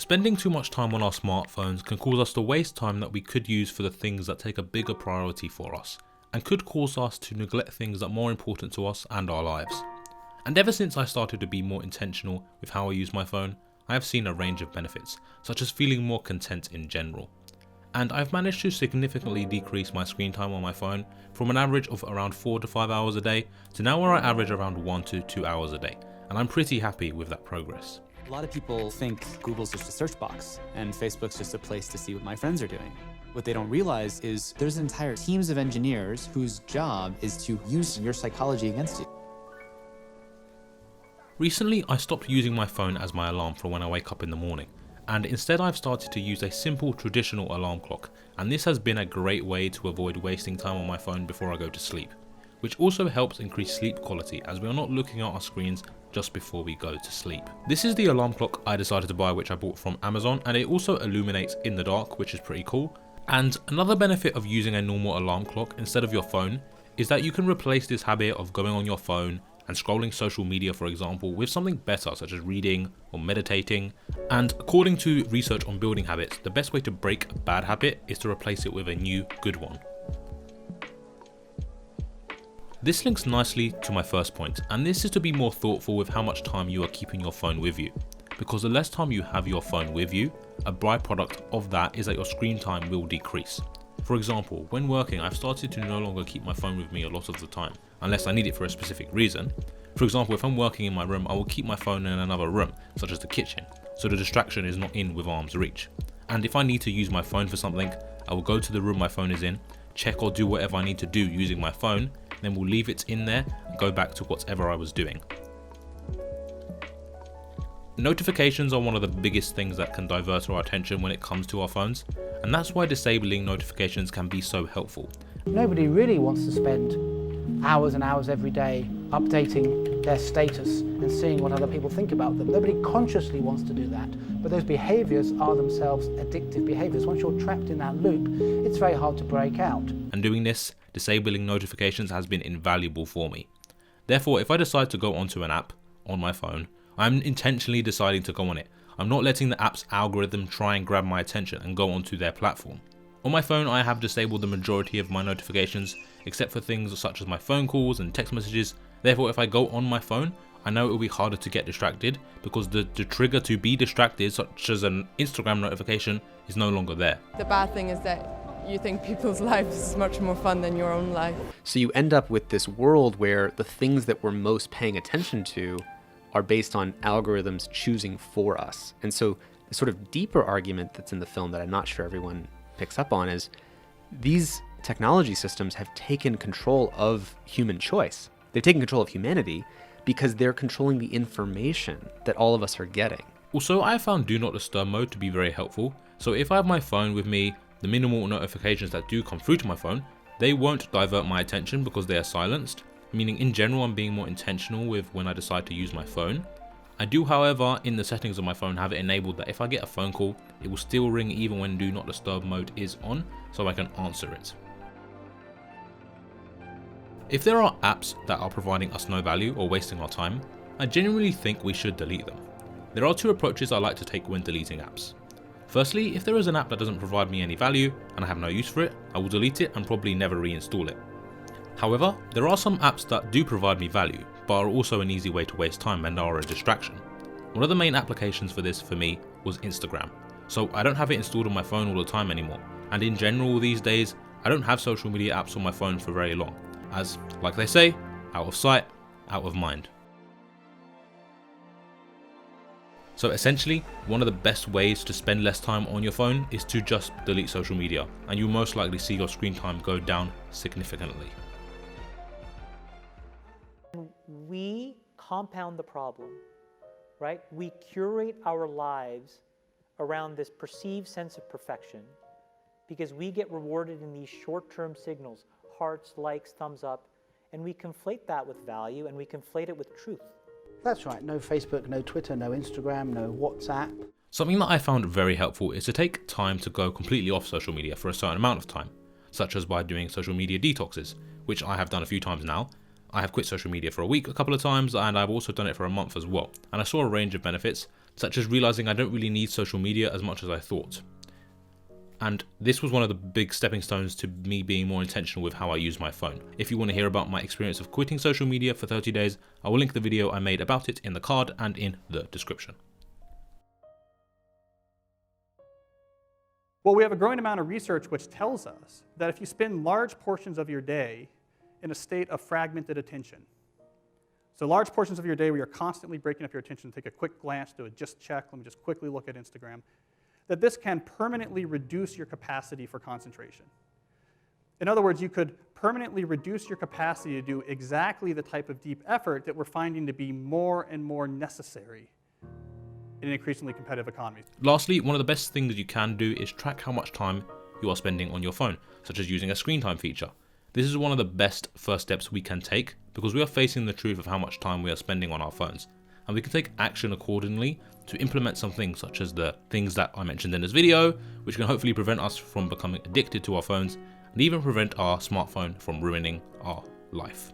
Spending too much time on our smartphones can cause us to waste time that we could use for the things that take a bigger priority for us, and could cause us to neglect things that are more important to us and our lives. And ever since I started to be more intentional with how I use my phone, I have seen a range of benefits, such as feeling more content in general. And I've managed to significantly decrease my screen time on my phone from an average of around 4 to 5 hours a day to now where I average around 1 to 2 hours a day, and I'm pretty happy with that progress. A lot of people think Google's just a search box and Facebook's just a place to see what my friends are doing. What they don't realize is there's entire teams of engineers whose job is to use your psychology against you. Recently, I stopped using my phone as my alarm for when I wake up in the morning, and instead I've started to use a simple traditional alarm clock, and this has been a great way to avoid wasting time on my phone before I go to sleep, which also helps increase sleep quality as we are not looking at our screens just before we go to sleep. This is the alarm clock I decided to buy, which I bought from Amazon, and it also illuminates in the dark, which is pretty cool. And another benefit of using a normal alarm clock instead of your phone is that you can replace this habit of going on your phone and scrolling social media, for example, with something better such as reading or meditating. And according to research on building habits, the best way to break a bad habit is to replace it with a new good one. This links nicely to my first point, and this is to be more thoughtful with how much time you are keeping your phone with you. Because the less time you have your phone with you, a byproduct of that is that your screen time will decrease. For example, when working, I've started to no longer keep my phone with me a lot of the time, unless I need it for a specific reason. For example, if I'm working in my room, I will keep my phone in another room, such as the kitchen, so the distraction is not in with arm's reach. And if I need to use my phone for something, I will go to the room my phone is in, check or do whatever I need to do using my phone, then we'll leave it in there and go back to whatever I was doing. Notifications are one of the biggest things that can divert our attention when it comes to our phones, and that's why disabling notifications can be so helpful. Nobody really wants to spend hours and hours every day updating their status and seeing what other people think about them. Nobody consciously wants to do that, but those behaviours are themselves addictive behaviours. Once you're trapped in that loop, it's very hard to break out. And doing this, disabling notifications has been invaluable for me. Therefore, if I decide to go onto an app on my phone, I'm intentionally deciding to go on it. I'm not letting the app's algorithm try and grab my attention and go onto their platform. On my phone, I have disabled the majority of my notifications, except for things such as my phone calls and text messages. Therefore, if I go on my phone, I know it will be harder to get distracted because the trigger to be distracted, such as an Instagram notification, is no longer there. The bad thing is that you think people's lives is much more fun than your own life. So you end up with this world where the things that we're most paying attention to are based on algorithms choosing for us. And so the sort of deeper argument that's in the film that I'm not sure everyone picks up on is these technology systems have taken control of human choice. They've taken control of humanity because they're controlling the information that all of us are getting. Also, I have found Do Not Disturb mode to be very helpful. So if I have my phone with me, the minimal notifications that do come through to my phone, they won't divert my attention because they are silenced, meaning in general I'm being more intentional with when I decide to use my phone. I do, however, in the settings of my phone have it enabled that if I get a phone call, it will still ring even when Do Not Disturb mode is on, so I can answer it. If there are apps that are providing us no value or wasting our time, I genuinely think we should delete them. There are two approaches I like to take when deleting apps. Firstly, if there is an app that doesn't provide me any value and I have no use for it, I will delete it and probably never reinstall it. However, there are some apps that do provide me value, but are also an easy way to waste time and are a distraction. One of the main applications for this for me was Instagram. So I don't have it installed on my phone all the time anymore, and in general these days, I don't have social media apps on my phone for very long, as, like they say, out of sight, out of mind. So essentially, one of the best ways to spend less time on your phone is to just delete social media, and you'll most likely see your screen time go down significantly. We compound the problem, right? We curate our lives around this perceived sense of perfection because we get rewarded in these short-term signals, hearts, likes, thumbs up, and we conflate that with value and we conflate it with truth. That's right, no Facebook, no Twitter, no Instagram, no WhatsApp. Something that I found very helpful is to take time to go completely off social media for a certain amount of time, such as by doing social media detoxes, which I have done a few times now. I have quit social media for a week a couple of times, and I've also done it for a month as well, and I saw a range of benefits, such as realizing I don't really need social media as much as I thought. And this was one of the big stepping stones to me being more intentional with how I use my phone. If you want to hear about my experience of quitting social media for 30 days, I will link the video I made about it in the card and in the description. Well, we have a growing amount of research which tells us that if you spend large portions of your day in a state of fragmented attention, so large portions of your day where you're constantly breaking up your attention, take a quick glance, do a just check, let me just quickly look at Instagram, that this can permanently reduce your capacity for concentration. In other words, you could permanently reduce your capacity to do exactly the type of deep effort that we're finding to be more and more necessary in an increasingly competitive economy. Lastly, one of the best things you can do is track how much time you are spending on your phone, such as using a screen time feature. This is one of the best first steps we can take because we are facing the truth of how much time we are spending on our phones. And we can take action accordingly to implement some things such as the things that I mentioned in this video, which can hopefully prevent us from becoming addicted to our phones and even prevent our smartphone from ruining our life.